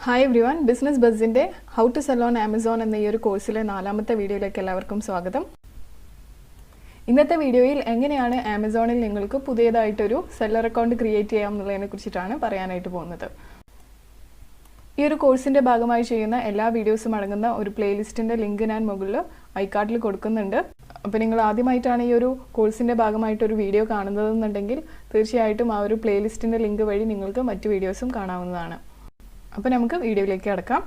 Hi everyone, Business Buzz'ന്റെ How to Sell on Amazon എന്ന ഈ ഒരു കോഴ്സിലെ നാലാമത്തെ വീഡിയോയിലേക്ക് എല്ലാവർക്കും സ്വാഗതം. ഇന്നത്തെ വീഡിയോയിൽ എങ്ങനെയാണ് ആമസോണിൽ നിങ്ങൾക്ക് പുതിയതായിട്ടൊരു സെല്ലർ അക്കൗണ്ട് ക്രിയേറ്റ് ചെയ്യാം എന്നുള്ളതിനെ കുറിച്ചിട്ടാണ് പറയാനായിട്ട് പോകുന്നത്. ഈ ഒരു കോഴ്സിന്റെ ഭാഗമായി ചെയ്യുന്ന എല്ലാ വീഡിയോസും അടങ്ങുന്ന ഒരു പ്ലേലിസ്റ്റിന്റെ ലിങ്ക് ഞാൻ മുകളിൽ ഐകാർഡിൽ കൊടുക്കുന്നുണ്ട്. അപ്പോൾ നിങ്ങൾ ആദ്യമായിട്ടാണ് ഈ ഒരു കോഴ്സിന്റെ ഭാഗമായിട്ട് ഒരു വീഡിയോ കാണുന്നതെന്നുണ്ടെങ്കിൽ തീർച്ചയായിട്ടും ആ ഒരു പ്ലേലിസ്റ്റിന്റെ ലിങ്ക് വഴി നിങ്ങൾക്ക് മറ്റു വീഡിയോസും കാണാവുന്നതാണ്. അപ്പോൾ നമുക്ക് വീഡിയോയിലേക്ക് കടക്കാം.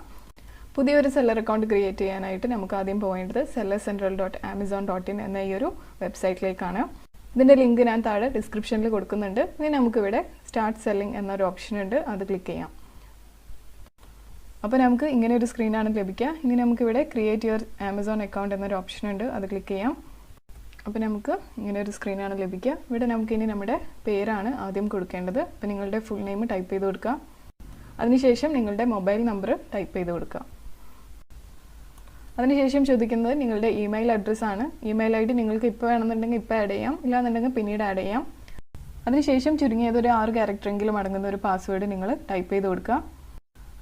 പുതിയൊരു സെല്ലർ അക്കൗണ്ട് ക്രിയേറ്റ് ചെയ്യാനായിട്ട് നമുക്ക് ആദ്യം പോകേണ്ടത് sellercentral.amazon.in എന്ന ഈ ഒരു വെബ്സൈറ്റിലേക്കാണ്. ഇതിൻ്റെ ലിങ്ക് ഞാൻ താഴെ ഡിസ്ക്രിപ്ഷനിൽ കൊടുക്കുന്നുണ്ട്. ഇനി നമുക്കിവിടെ സ്റ്റാർട്ട് സെല്ലിംഗ് എന്നൊരു ഓപ്ഷൻ ഉണ്ട്, അത് ക്ലിക്ക് ചെയ്യാം. അപ്പോൾ നമുക്ക് ഇങ്ങനെ ഒരു സ്ക്രീനാണ് ലഭിക്കുക. ഇനി നമുക്കിവിടെ ക്രിയേറ്റ് യുവർ ആമസോൺ അക്കൗണ്ട് എന്നൊരു ഓപ്ഷൻ ഉണ്ട്, അത് ക്ലിക്ക് ചെയ്യാം. അപ്പോൾ നമുക്ക് ഇങ്ങനെ ഒരു സ്ക്രീനാണ് ലഭിക്കുക. ഇവിടെ നമുക്കിനി നമ്മുടെ പേരാണ് ആദ്യം കൊടുക്കേണ്ടത്. അപ്പോൾ നിങ്ങളുടെ ഫുൾ നെയിം ടൈപ്പ് ചെയ്ത് കൊടുക്കുക. അതിനുശേഷം നിങ്ങളുടെ മൊബൈൽ നമ്പർ ടൈപ്പ് ചെയ്ത് കൊടുക്കുക. അതിനുശേഷം ചോദിക്കുന്നത് നിങ്ങളുടെ ഇമെയിൽ അഡ്രസ്സാണ്. ഇമെയിൽ ഐ ഡി നിങ്ങൾക്ക് ഇപ്പോൾ വേണമെന്നുണ്ടെങ്കിൽ ഇപ്പോൾ ആഡ് ചെയ്യാം, ഇല്ലാന്നുണ്ടെങ്കിൽ പിന്നീട് ആഡ് ചെയ്യാം. അതിനുശേഷം ചുരുങ്ങിയത് ഒരു 6 ക്യാരക്ടറെങ്കിലും അടങ്ങുന്ന ഒരു പാസ്വേഡ് നിങ്ങൾ ടൈപ്പ് ചെയ്ത് കൊടുക്കുക.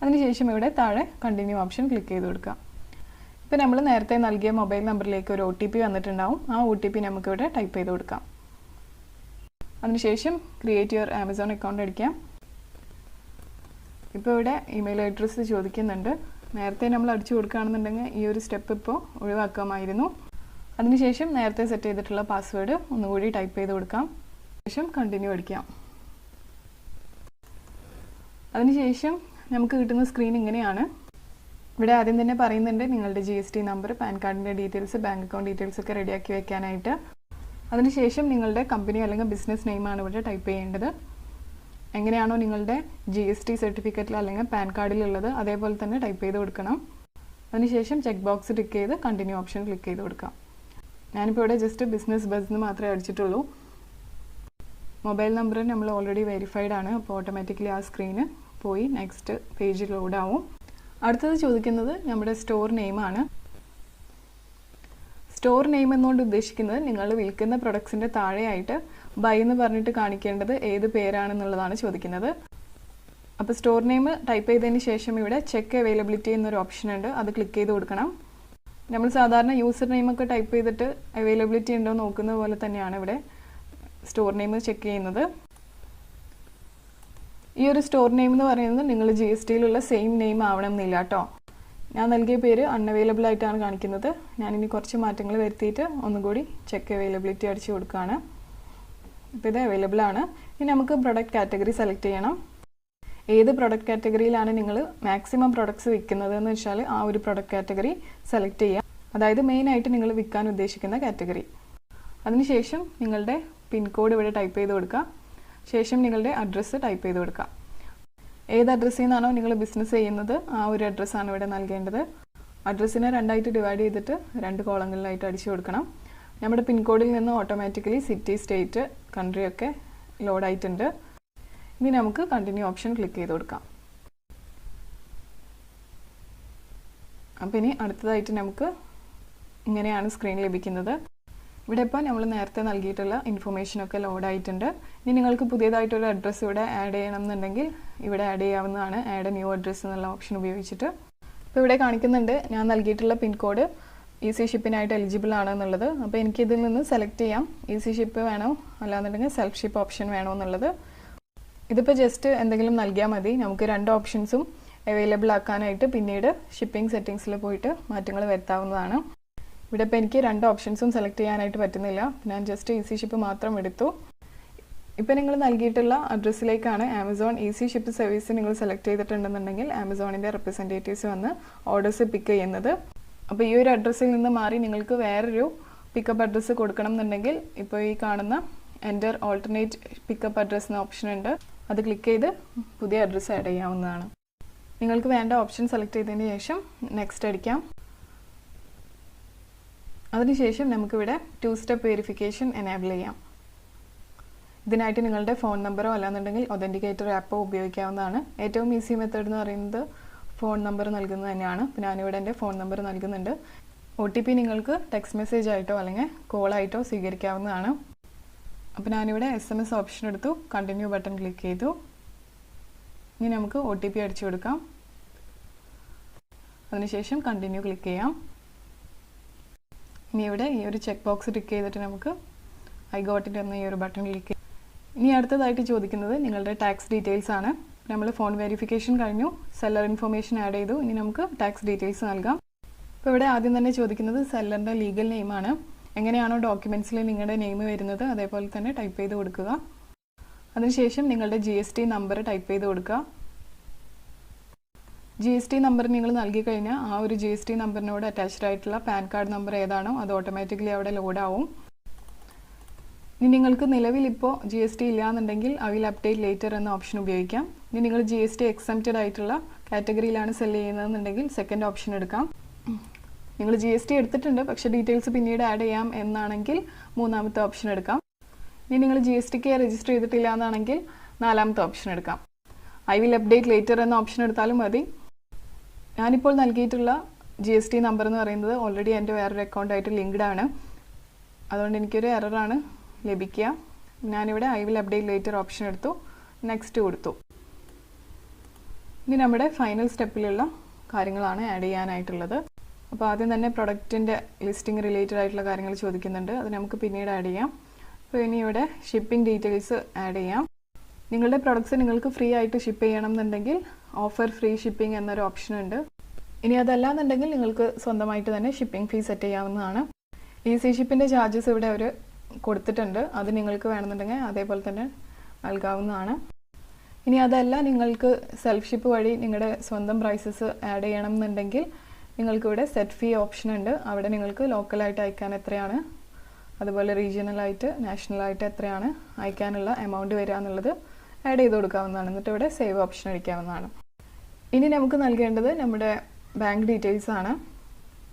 അതിനുശേഷം ഇവിടെ താഴെ കണ്ടിന്യൂ ഓപ്ഷൻ ക്ലിക്ക് ചെയ്ത് കൊടുക്കുക. ഇപ്പോൾ നമ്മൾ നേരത്തെ നൽകിയ മൊബൈൽ നമ്പറിലേക്ക് ഒരു OTP വന്നിട്ടുണ്ടാവും. ആ OTP നമുക്കിവിടെ ടൈപ്പ് ചെയ്ത് കൊടുക്കാം. അതിനുശേഷം ക്രിയേറ്റ് യുവർ ആമസോൺ അക്കൗണ്ട് അടിക്കാം. ഇപ്പോൾ ഇവിടെ ഇമെയിൽ അഡ്രസ്സ് ചോദിക്കുന്നുണ്ട്. നേരത്തെ നമ്മൾ അടിച്ചു കൊടുക്കുകയാണെന്നുണ്ടെങ്കിൽ ഈ ഒരു സ്റ്റെപ്പ് ഇപ്പോൾ ഒഴിവാക്കാമായിരുന്നു. അതിനുശേഷം നേരത്തെ സെറ്റ് ചെയ്തിട്ടുള്ള പാസ്വേഡ് ഒന്നുകൂടി ടൈപ്പ് ചെയ്ത് കൊടുക്കാം. ശേഷം കണ്ടിന്യൂ അടിക്കാം. അതിനുശേഷം നമുക്ക് കിട്ടുന്ന സ്ക്രീൻ ഇങ്ങനെയാണ്. ഇവിടെ ആദ്യം തന്നെ പറയുന്നുണ്ട് നിങ്ങളുടെ GST നമ്പർ, പാൻ കാർഡിൻ്റെ ഡീറ്റെയിൽസ്, ബാങ്ക് അക്കൗണ്ട് ഡീറ്റെയിൽസ് ഒക്കെ റെഡിയാക്കി വെക്കാനായിട്ട്. അതിനുശേഷം നിങ്ങളുടെ കമ്പനി അല്ലെങ്കിൽ ബിസിനസ് നെയിമാണ് ഇവിടെ ടൈപ്പ് ചെയ്യേണ്ടത്. എങ്ങനെയാണോ നിങ്ങളുടെ GST സർട്ടിഫിക്കറ്റിൽ അല്ലെങ്കിൽ പാൻ കാർഡിലുള്ളത് അതേപോലെ തന്നെ ടൈപ്പ് ചെയ്ത് കൊടുക്കണം. അതിനുശേഷം ചെക്ക് ബോക്സ് ടിക്ക് ചെയ്ത് കണ്ടിന്യൂ ഓപ്ഷൻ ക്ലിക്ക് ചെയ്ത് കൊടുക്കാം. ഞാനിപ്പോൾ ഇവിടെ ജസ്റ്റ് ബിസിനസ് ബസ് എന്ന് മാത്രമേ അടിച്ചിട്ടുള്ളൂ. മൊബൈൽ നമ്പർ നമ്മൾ ഓൾറെഡി വെരിഫൈഡ് ആണ്. അപ്പോൾ ഓട്ടോമാറ്റിക്കലി ആ സ്ക്രീന് പോയി നെക്സ്റ്റ് പേജ് ലോഡാവും. അടുത്തത് ചോദിക്കുന്നത് നമ്മുടെ സ്റ്റോർ നെയിമാണ്. സ്റ്റോർ നെയിം എന്നുകൊണ്ട് ഉദ്ദേശിക്കുന്നത് നിങ്ങൾ വിൽക്കുന്ന പ്രൊഡക്ട്സിൻ്റെ താഴെയായിട്ട് ബൈ എന്ന് പറഞ്ഞിട്ട് കാണിക്കേണ്ടത് ഏത് പേരാണെന്നുള്ളതാണ് ചോദിക്കുന്നത്. അപ്പോൾ സ്റ്റോർ നെയിം ടൈപ്പ് ചെയ്തതിന് ശേഷം ഇവിടെ ചെക്ക് അവൈലബിലിറ്റി എന്നൊരു ഓപ്ഷൻ ഉണ്ട്, അത് ക്ലിക്ക് ചെയ്ത് കൊടുക്കണം. നമ്മൾ സാധാരണ യൂസർ നെയിമൊക്കെ ടൈപ്പ് ചെയ്തിട്ട് അവൈലബിലിറ്റി ഉണ്ടോ നോക്കുന്നത് പോലെ തന്നെയാണ് ഇവിടെ സ്റ്റോർ നെയിം ചെക്ക് ചെയ്യുന്നത്. ഈ ഒരു സ്റ്റോർ നെയിം എന്ന് പറയുന്നത് നിങ്ങൾ GSTയിലുള്ള സെയിം നെയിം ആവണം എന്നില്ല കേട്ടോ. ഞാൻ നൽകിയ പേര് അൺഅവൈലബിൾ ആയിട്ടാണ് കാണിക്കുന്നത്. ഞാനിനി കുറച്ച് മാറ്റങ്ങൾ വരുത്തിയിട്ട് ഒന്നുകൂടി ചെക്ക് അവൈലബിലിറ്റി അടിച്ചു കൊടുക്കുകയാണ്. ഇപ്പോൾ ഇത് അവൈലബിൾ ആണ്. ഇനി നമുക്ക് പ്രൊഡക്റ്റ് കാറ്റഗറി സെലക്ട് ചെയ്യണം. ഏത് പ്രൊഡക്റ്റ് കാറ്റഗറിയിലാണ് നിങ്ങൾ മാക്സിമം പ്രൊഡക്ട്സ് വിൽക്കുന്നത് എന്ന് വെച്ചാൽ ആ ഒരു പ്രൊഡക്റ്റ് കാറ്റഗറി സെലക്ട് ചെയ്യുക. അതായത് മെയിനായിട്ട് നിങ്ങൾ വിൽക്കാൻ ഉദ്ദേശിക്കുന്ന കാറ്റഗറി. അതിനുശേഷം നിങ്ങളുടെ പിൻകോഡ് ഇവിടെ ടൈപ്പ് ചെയ്ത് കൊടുക്കുക. ശേഷം നിങ്ങളുടെ അഡ്രസ്സ് ടൈപ്പ് ചെയ്ത് കൊടുക്കുക. ഏത് അഡ്രസ്സിൽ നിന്നാണോ നിങ്ങൾ ബിസിനസ് ചെയ്യുന്നത് ആ ഒരു അഡ്രസ്സാണ് ഇവിടെ നൽകേണ്ടത്. അഡ്രസ്സിനെ 2ആയിട്ട് ഡിവൈഡ് ചെയ്തിട്ട് 2 കോളങ്ങളിലായിട്ട് അടിച്ചു കൊടുക്കണം. നമ്മുടെ പിൻകോഡിൽ നിന്ന് ഓട്ടോമാറ്റിക്കലി സിറ്റി, സ്റ്റേറ്റ്, കൺട്രി ഒക്കെ ലോഡായിട്ടുണ്ട്. ഇനി നമുക്ക് കണ്ടിന്യൂ ഓപ്ഷൻ ക്ലിക്ക് ചെയ്ത് കൊടുക്കാം. അപ്പോൾ ഇനി അടുത്തതായിട്ട് നമുക്ക് ഇങ്ങനെയാണ് സ്ക്രീൻ ലഭിക്കുന്നത്. ഇവിടെ ഇപ്പോൾ നമ്മൾ നേരത്തെ നൽകിയിട്ടുള്ള ഇൻഫർമേഷനൊക്കെ ലോഡായിട്ടുണ്ട്. ഇനി നിങ്ങൾക്ക് പുതിയതായിട്ടൊരു അഡ്രസ്സ് ഇവിടെ ആഡ് ചെയ്യണം എന്നുണ്ടെങ്കിൽ ഇവിടെ ആഡ് ചെയ്യാവുന്നതാണ്, ആഡ് ന്യൂ അഡ്രസ്സ് എന്നുള്ള ഓപ്ഷൻ ഉപയോഗിച്ചിട്ട്. ഇപ്പോൾ ഇവിടെ കാണിക്കുന്നുണ്ട് ഞാൻ നൽകിയിട്ടുള്ള പിൻകോഡ് ഈസി ഷിപ്പിനായിട്ട് എലിജിബിൾ ആണ് എന്നുള്ളത്. അപ്പോൾ എനിക്കിതിൽ നിന്ന് സെലക്ട് ചെയ്യാം ഈസി ഷിപ്പ് വേണോ അല്ലാന്നുണ്ടെങ്കിൽ സെൽഫ് ഷിപ്പ് ഓപ്ഷൻ വേണോ എന്നുള്ളത്. ഇതിപ്പോൾ ജസ്റ്റ് എന്തെങ്കിലും നൽകിയാൽ മതി. നമുക്ക് 2 ഓപ്ഷൻസും അവൈലബിൾ ആക്കാനായിട്ട് പിന്നീട് ഷിപ്പിംഗ് സെറ്റിങ്സിൽ പോയിട്ട് മാറ്റങ്ങൾ വരുത്താവുന്നതാണ്. ഇവിടെ ഇപ്പോൾ എനിക്ക് 2 ഓപ്ഷൻസും സെലക്ട് ചെയ്യാനായിട്ട് പറ്റുന്നില്ല. ഞാൻ ജസ്റ്റ് ഈസി ഷിപ്പ് മാത്രം എടുത്തു. ഇപ്പോൾ നിങ്ങൾ നൽകിയിട്ടുള്ള അഡ്രസ്സിലേക്കാണ് ആമസോൺ ഈസി ഷിപ്പ് സർവീസ് നിങ്ങൾ സെലക്ട് ചെയ്തിട്ടുണ്ടെന്നുണ്ടെങ്കിൽ ആമസോണിൻ്റെ റെപ്രസെൻറ്റേറ്റീവ്സ് വന്ന് ഓർഡേഴ്സ് പിക്ക് ചെയ്യുന്നത്. അപ്പോൾ ഈ ഒരു അഡ്രസ്സിൽ നിന്ന് മാറി നിങ്ങൾക്ക് വേറൊരു പിക്കപ്പ് അഡ്രസ്സ് കൊടുക്കണം എന്നുണ്ടെങ്കിൽ ഇപ്പോൾ ഈ കാണുന്ന എൻ്റർ ഓൾട്ടർനേറ്റ് പിക്കപ്പ് അഡ്രസ്സ് എന്ന ഓപ്ഷൻ ഉണ്ട്, അത് ക്ലിക്ക് ചെയ്ത് പുതിയ അഡ്രസ്സ് ആഡ് ചെയ്യാവുന്നതാണ്. നിങ്ങൾക്ക് വേണ്ട ഓപ്ഷൻ സെലക്ട് ചെയ്തതിന് ശേഷം നെക്സ്റ്റ് അടിക്കാം. അതിനുശേഷം നമുക്കിവിടെ 2 സ്റ്റെപ്പ് വെരിഫിക്കേഷൻ എനേബിൾ ചെയ്യാം. ഇതിനായിട്ട് നിങ്ങളുടെ ഫോൺ നമ്പറോ അല്ലാന്നുണ്ടെങ്കിൽ ഒതൻറ്റിക്കേറ്റർ ആപ്പോ ഉപയോഗിക്കാവുന്നതാണ്. ഏറ്റവും ഈസി മെത്തേഡ് എന്ന് പറയുന്നത് ഫോൺ നമ്പർ നൽകുന്നത് തന്നെയാണ്. അപ്പോൾ ഞാനിവിടെ എൻ്റെ ഫോൺ നമ്പർ നൽകുന്നുണ്ട്. OTP നിങ്ങൾക്ക് ടെക്സ്റ്റ് മെസ്സേജ് ആയിട്ടോ അല്ലെങ്കിൽ കോളായിട്ടോ സ്വീകരിക്കാവുന്നതാണ്. അപ്പോൾ ഞാനിവിടെ SMS ഓപ്ഷൻ എടുത്തു, കണ്ടിന്യൂ ബട്ടൺ ക്ലിക്ക് ചെയ്തു. ഇനി നമുക്ക് OTP അടിച്ചു കൊടുക്കാം. അതിനുശേഷം കണ്ടിന്യൂ ക്ലിക്ക് ചെയ്യാം. ഇനി ഇവിടെ ഈ ഒരു ചെക്ക് ബോക്സ് ടിക്ക് ചെയ്തിട്ട് നമുക്ക് ഐ ഗോട്ട് ഇറ്റ് എന്ന ഈ ഒരു ബട്ടൺ ക്ലിക്ക് ചെയ്യാം. ഇനി അടുത്തതായിട്ട് ചോദിക്കുന്നത് നിങ്ങളുടെ ടാക്സ് ഡീറ്റെയിൽസ് ആണ്. നമ്മൾ ഫോൺ വെരിഫിക്കേഷൻ കഴിഞ്ഞു, സെല്ലർ ഇൻഫർമേഷൻ ആഡ് ചെയ്തു. ഇനി നമുക്ക് ടാക്സ് ഡീറ്റെയിൽസ് നൽകാം. ഇപ്പോൾ ഇവിടെ ആദ്യം തന്നെ ചോദിക്കുന്നത് സെല്ലറിൻ്റെ ലീഗൽ നെയിമാണ്. എങ്ങനെയാണോ ഡോക്യുമെൻറ്റ്സിൽ നിങ്ങളുടെ നെയിം വരുന്നത് അതേപോലെ തന്നെ ടൈപ്പ് ചെയ്ത് കൊടുക്കുക. അതിനുശേഷം നിങ്ങളുടെ GST നമ്പർ ടൈപ്പ് ചെയ്ത് കൊടുക്കുക. GST നമ്പർ നിങ്ങൾ നൽകി കഴിഞ്ഞാൽ ആ ഒരു GST നമ്പറിനോട് അറ്റാച്ച്ഡ് ആയിട്ടുള്ള പാൻ കാർഡ് നമ്പർ ഏതാണോ അത് ഓട്ടോമാറ്റിക്കലി അവിടെ ലോഡാവും. ഇനി നിങ്ങൾക്ക് നിലവിൽ ഇപ്പോൾ GST ഇല്ലയെന്നുണ്ടെങ്കിൽ ഐ വിൽ അപ്ഡേറ്റ് ലേറ്റർ എന്ന ഓപ്ഷൻ ഉപയോഗിക്കാം. ഇനി നിങ്ങൾ GST എക്സംപ്റ്റഡ് ആയിട്ടുള്ള കാറ്റഗറിയിലാണ് സെല് ചെയ്യുന്നതെന്നുണ്ടെങ്കിൽ സെക്കൻഡ് ഓപ്ഷൻ എടുക്കാം. നിങ്ങൾ GST എടുത്തിട്ടുണ്ട് പക്ഷേ ഡീറ്റെയിൽസ് പിന്നീട് ആഡ് ചെയ്യാം എന്നാണെങ്കിൽ മൂന്നാമത്തെ ഓപ്ഷൻ എടുക്കാം. ഇനി നിങ്ങൾ GSTക്ക് രജിസ്റ്റർ ചെയ്തിട്ടില്ല എന്നാണെങ്കിൽ നാലാമത്തെ ഓപ്ഷൻ എടുക്കാം. ഐ വിൽ അപ്ഡേറ്റ് ലേറ്റർ എന്ന ഓപ്ഷൻ എടുത്താലും മതി. ഞാനിപ്പോൾ നൽകിയിട്ടുള്ള GST നമ്പർ എന്ന് പറയുന്നത് ഓൾറെഡി എൻ്റെ വേറൊരു അക്കൗണ്ടായിട്ട് ലിങ്ക്ഡ് ആണ്. അതുകൊണ്ട് എനിക്കൊരു എററാണ് ലഭിക്കുക. ഞാനിവിടെ I will update later option എടുത്തു, നെക്സ്റ്റ് കൊടുത്തു. ഇനി നമ്മുടെ ഫൈനൽ സ്റ്റെപ്പിലുള്ള കാര്യങ്ങളാണ് ആഡ് ചെയ്യാനായിട്ടുള്ളത്. അപ്പോൾ ആദ്യം തന്നെ പ്രൊഡക്റ്റിൻ്റെ ലിസ്റ്റിംഗ് റിലേറ്റഡ് ആയിട്ടുള്ള കാര്യങ്ങൾ ചോദിക്കുന്നുണ്ട്, അത് നമുക്ക് പിന്നീട് ആഡ് ചെയ്യാം. അപ്പോൾ ഇനി ഇവിടെ ഷിപ്പിംഗ് ഡീറ്റെയിൽസ് ആഡ് ചെയ്യാം. നിങ്ങളുടെ പ്രൊഡക്ട്സ് നിങ്ങൾക്ക് ഫ്രീ ആയിട്ട് ഷിപ്പ് ചെയ്യണം എന്നുണ്ടെങ്കിൽ ഓഫർ ഫ്രീ ഷിപ്പിംഗ് എന്നൊരു ഓപ്ഷൻ ഉണ്ട്. ഇനി അതല്ല എന്നുണ്ടെങ്കിൽ നിങ്ങൾക്ക് സ്വന്തമായിട്ട് തന്നെ ഷിപ്പിംഗ് ഫീ സെറ്റ് ചെയ്യാവുന്നതാണ്. ഈസി ഷിപ്പിൻ്റെ ചാർജസ് ഇവിടെ അവർ കൊടുത്തിട്ടുണ്ട്, അത് നിങ്ങൾക്ക് വേണമെന്നുണ്ടെങ്കിൽ അതേപോലെ തന്നെ നൽകാവുന്നതാണ്. ഇനി അതല്ല നിങ്ങൾക്ക് സെൽഫ് ഷിപ്പ് വഴി നിങ്ങളുടെ സ്വന്തം പ്രൈസസ് ആഡ് ചെയ്യണം എന്നുണ്ടെങ്കിൽ നിങ്ങൾക്കിവിടെ സെറ്റ് ഫീ ഓപ്ഷൻ ഉണ്ട്. അവിടെ നിങ്ങൾക്ക് ലോക്കലായിട്ട് അയക്കാൻ എത്രയാണ്, അതുപോലെ റീജിയണലായിട്ട് നാഷണലായിട്ട് എത്രയാണ് അയക്കാനുള്ള എമൗണ്ട് വരിക എന്നുള്ളത് ആഡ് ചെയ്ത് കൊടുക്കാവുന്നതാണ്. എന്നിട്ട് ഇവിടെ സേവ് ഓപ്ഷൻ അടിക്കാവുന്നതാണ്. ഇനി നമുക്ക് നൽകേണ്ടത് നമ്മുടെ ബാങ്ക് ഡീറ്റെയിൽസ് ആണ്.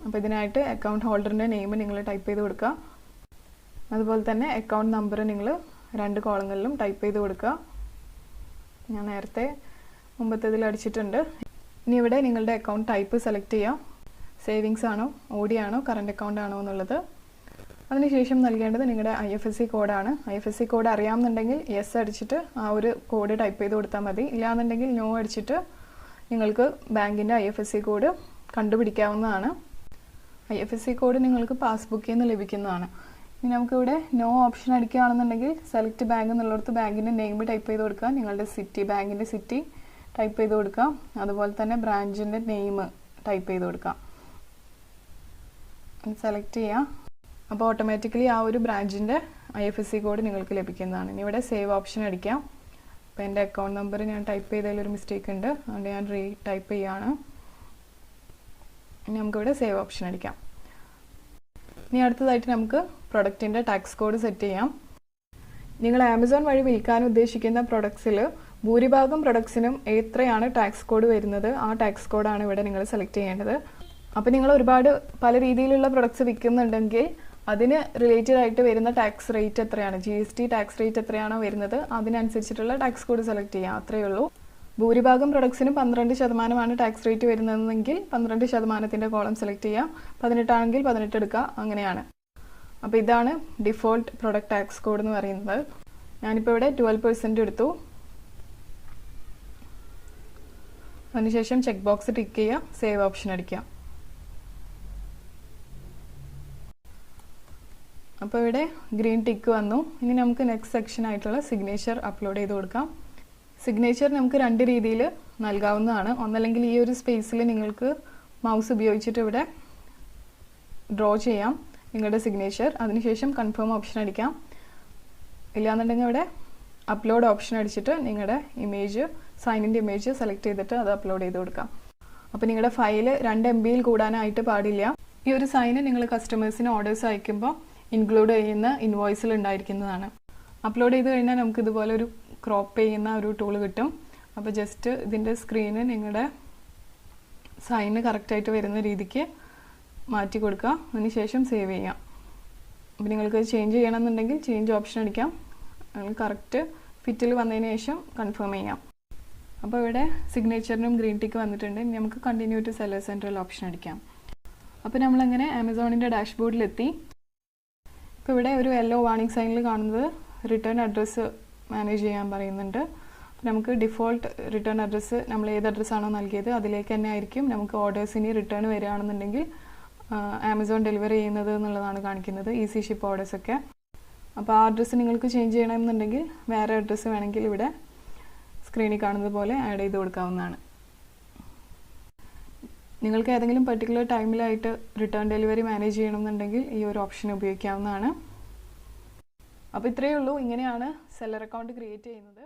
അപ്പോൾ ഇതിനായിട്ട് അക്കൗണ്ട് ഹോൾഡറിൻ്റെ നെയിം നിങ്ങൾ ടൈപ്പ് ചെയ്ത് കൊടുക്കുക. അതുപോലെ തന്നെ അക്കൗണ്ട് നമ്പർ നിങ്ങൾ 2 കോളങ്ങളിലും ടൈപ്പ് ചെയ്ത് കൊടുക്കുക. ഞാൻ നേരത്തെ മുമ്പത്തേതിൽ അടിച്ചിട്ടുണ്ട്. ഇനി ഇവിടെ നിങ്ങളുടെ അക്കൗണ്ട് ടൈപ്പ് സെലക്ട് ചെയ്യാം. സേവിങ്സ് ആണോ, OD ആണോ, കറണ്ട് അക്കൗണ്ട് ആണോ എന്നുള്ളത്. അതിനുശേഷം നൽകേണ്ടത് നിങ്ങളുടെ IFSC കോഡാണ്. IFSC കോഡ് അറിയാമെന്നുണ്ടെങ്കിൽ യെസ് അടിച്ചിട്ട് ആ ഒരു കോഡ് ടൈപ്പ് ചെയ്ത് കൊടുത്താൽ മതി. ഇല്ലാന്നുണ്ടെങ്കിൽ നോ അടിച്ചിട്ട് നിങ്ങൾക്ക് ബാങ്കിൻ്റെ IFSC കോഡ് കണ്ടുപിടിക്കാവുന്നതാണ്. IFSC കോഡ് നിങ്ങൾക്ക് പാസ്ബുക്കിൽ നിന്ന് ലഭിക്കുന്നതാണ്. ഇനി നമുക്കിവിടെ നോ ഓപ്ഷൻ അടിക്കുകയാണെന്നുണ്ടെങ്കിൽ സെലക്ട് ബാങ്ക് എന്നുള്ളിടത്ത് ബാങ്കിൻ്റെ നെയിം ടൈപ്പ് ചെയ്ത് കൊടുക്കുക. നിങ്ങളുടെ സിറ്റി, ബാങ്കിൻ്റെ സിറ്റി ടൈപ്പ് ചെയ്ത് കൊടുക്കുക. അതുപോലെ തന്നെ ബ്രാഞ്ചിൻ്റെ നെയിം ടൈപ്പ് ചെയ്ത് കൊടുക്കാം. സെലക്ട് ചെയ്യാം. അപ്പോൾ ഓട്ടോമാറ്റിക്കലി ആ ഒരു ബ്രാഞ്ചിൻ്റെ IFSC കോഡ് നിങ്ങൾക്ക് ലഭിക്കുന്നതാണ്. ഇനി ഇവിടെ സേവ് ഓപ്ഷൻ അടിക്കാം. അപ്പോൾ എൻ്റെ അക്കൗണ്ട് നമ്പർ ഞാൻ ടൈപ്പ് ചെയ്തതിലൊരു മിസ്റ്റേക്ക് ഉണ്ട്, അതുകൊണ്ട് ഞാൻ ടൈപ്പ് ചെയ്യുകയാണ്. ഇനി നമുക്കിവിടെ സേവ് ഓപ്ഷൻ അടിക്കാം. ഇനി അടുത്തതായിട്ട് നമുക്ക് പ്രൊഡക്റ്റിൻ്റെ ടാക്സ് കോഡ് സെറ്റ് ചെയ്യാം. നിങ്ങൾ ആമസോൺ വഴി വിൽക്കാൻ ഉദ്ദേശിക്കുന്ന പ്രൊഡക്ട്സിൽ ഭൂരിഭാഗം പ്രൊഡക്ട്സിനും എത്രയാണ് ടാക്സ് കോഡ് വരുന്നത് ആ ടാക്സ് കോഡാണ് ഇവിടെ നിങ്ങൾ സെലക്ട് ചെയ്യേണ്ടത്. അപ്പോൾ നിങ്ങൾ ഒരുപാട് പല രീതിയിലുള്ള പ്രൊഡക്ട്സ് വിൽക്കുന്നുണ്ടെങ്കിൽ അതിന് റിലേറ്റഡ് ആയിട്ട് വരുന്ന ടാക്സ് റേറ്റ് എത്രയാണ്, GST ടാക്സ് റേറ്റ് എത്രയാണോ വരുന്നത് അതിനനുസരിച്ചിട്ടുള്ള ടാക്സ് കോഡ് സെലക്ട് ചെയ്യാം. അത്രയേ ഉള്ളൂ. ഭൂരിഭാഗം പ്രൊഡക്ട്സിന് 12% ടാക്സ് റേറ്റ് വരുന്നതെങ്കിൽ 12% കോളം സെലക്ട് ചെയ്യാം. 18 ആണെങ്കിൽ 18 എടുക്കുക, അങ്ങനെയാണ്. അപ്പോൾ ഇതാണ് ഡിഫോൾട്ട് പ്രൊഡക്റ്റ് ടാക്സ് കോഡ് എന്ന് പറയുന്നത്. ഞാനിപ്പോൾ ഇവിടെ 12% എടുത്തു. അതിനുശേഷം ചെക്ക് ബോക്സ് ടിക്ക് ചെയ്യുക, സേവ് ഓപ്ഷൻ അടിക്കുക. അപ്പോൾ ഇവിടെ ഗ്രീൻ ടിക്ക് വന്നു. ഇനി നമുക്ക് നെക്സ്റ്റ് സെക്ഷൻ ആയിട്ടുള്ള സിഗ്നേച്ചർ അപ്ലോഡ് ചെയ്ത് കൊടുക്കാം. സിഗ്നേച്ചർ നമുക്ക് 2 രീതിയിൽ നൽകാവുന്നതാണ്. ഒന്നല്ലെങ്കിൽ ഈ ഒരു സ്പേസിൽ നിങ്ങൾക്ക് മൗസ് ഉപയോഗിച്ചിട്ട് ഇവിടെ ഡ്രോ ചെയ്യാം നിങ്ങളുടെ സിഗ്നേച്ചർ. അതിനുശേഷം കൺഫേം ഓപ്ഷൻ അടിക്കാം. ഇല്ലാന്നുണ്ടെങ്കിൽ ഇവിടെ അപ്ലോഡ് ഓപ്ഷൻ അടിച്ചിട്ട് നിങ്ങളുടെ ഇമേജ്, സൈനിൻ്റെ ഇമേജ് സെലക്ട് ചെയ്തിട്ട് അത് അപ്ലോഡ് ചെയ്ത് കൊടുക്കാം. അപ്പോൾ നിങ്ങളുടെ ഫയൽ 2 MB കൂടാനായിട്ട് പാടില്ല. ഈ ഒരു സൈന് നിങ്ങൾ കസ്റ്റമേഴ്സിന് ഓർഡേഴ്സ് അയക്കുമ്പോൾ ഇൻക്ലൂഡ് ചെയ്യുന്ന ഇൻവോയ്സിൽ ഉണ്ടായിരിക്കുന്നതാണ്. അപ്ലോഡ് ചെയ്ത് കഴിഞ്ഞാൽ നമുക്ക് ഇതുപോലെ ഒരു ക്രോപ്പ് ചെയ്യുന്ന ഒരു ടൂൾ കിട്ടും. അപ്പോൾ ജസ്റ്റ് ഇതിൻ്റെ സ്ക്രീന് നിങ്ങളുടെ സൈന് കറക്റ്റായിട്ട് വരുന്ന രീതിക്ക് മാറ്റി കൊടുക്കുക. അതിനുശേഷം സേവ് ചെയ്യാം. അപ്പോൾ നിങ്ങൾക്ക് ചേഞ്ച് ചെയ്യണമെന്നുണ്ടെങ്കിൽ ചേഞ്ച് ഓപ്ഷൻ അടിക്കാം. കറക്റ്റ് ഫിറ്റിൽ വന്നതിന് ശേഷം കൺഫേം ചെയ്യാം. അപ്പോൾ ഇവിടെ സിഗ്നേച്ചറിനും ഗ്രീൻ ടിക്ക് വന്നിട്ടുണ്ട്. ഇനി നമുക്ക് continue to seller central option അടിക്കാം. അപ്പോൾ നമ്മളങ്ങനെ ആമസോണിൻ്റെ ഡാഷ്ബോർഡിലെത്തി. ഇപ്പോൾ ഇവിടെ ഒരു യെല്ലോ വാർണിംഗ് സൈനിൽ കാണുന്നത് റിട്ടേൺ അഡ്രസ്സ് മാനേജ് ചെയ്യാൻ പറയുന്നുണ്ട്. നമുക്ക് ഡിഫോൾട്ട് റിട്ടേൺ അഡ്രസ്സ് നമ്മൾ ഏത് അഡ്രസ്സാണോ നൽകിയത് അതിലേക്ക് തന്നെ ആയിരിക്കും നമുക്ക് ഓർഡേഴ്സ് ഇനി റിട്ടേൺ വരികയാണെന്നുണ്ടെങ്കിൽ ആമസോൺ ഡെലിവറി ചെയ്യുന്നത് എന്നുള്ളതാണ് കാണിക്കുന്നത്, ഈസി ഷിപ്പ് ഓർഡേഴ്സൊക്കെ. അപ്പോൾ ആ അഡ്രസ്സ് നിങ്ങൾക്ക് ചേഞ്ച് ചെയ്യണമെന്നുണ്ടെങ്കിൽ വേറെ അഡ്രസ്സ് വേണമെങ്കിൽ ഇവിടെ സ്ക്രീനിൽ കാണുന്നത് പോലെ ആഡ് ചെയ്ത് കൊടുക്കാവുന്നതാണ്. നിങ്ങൾക്ക് ഏതെങ്കിലും പെർട്ടിക്കുലർ ടൈമിലായിട്ട് റിട്ടേൺ ഡെലിവറി മാനേജ് ചെയ്യണമെന്നുണ്ടെങ്കിൽ ഈ ഒരു ഓപ്ഷൻ ഉപയോഗിക്കാവുന്നതാണ്. അപ്പോൾ ഇത്രയേ ഉള്ളൂ. ഇങ്ങനെയാണ് സെല്ലർ അക്കൗണ്ട് ക്രിയേറ്റ് ചെയ്യുന്നത്.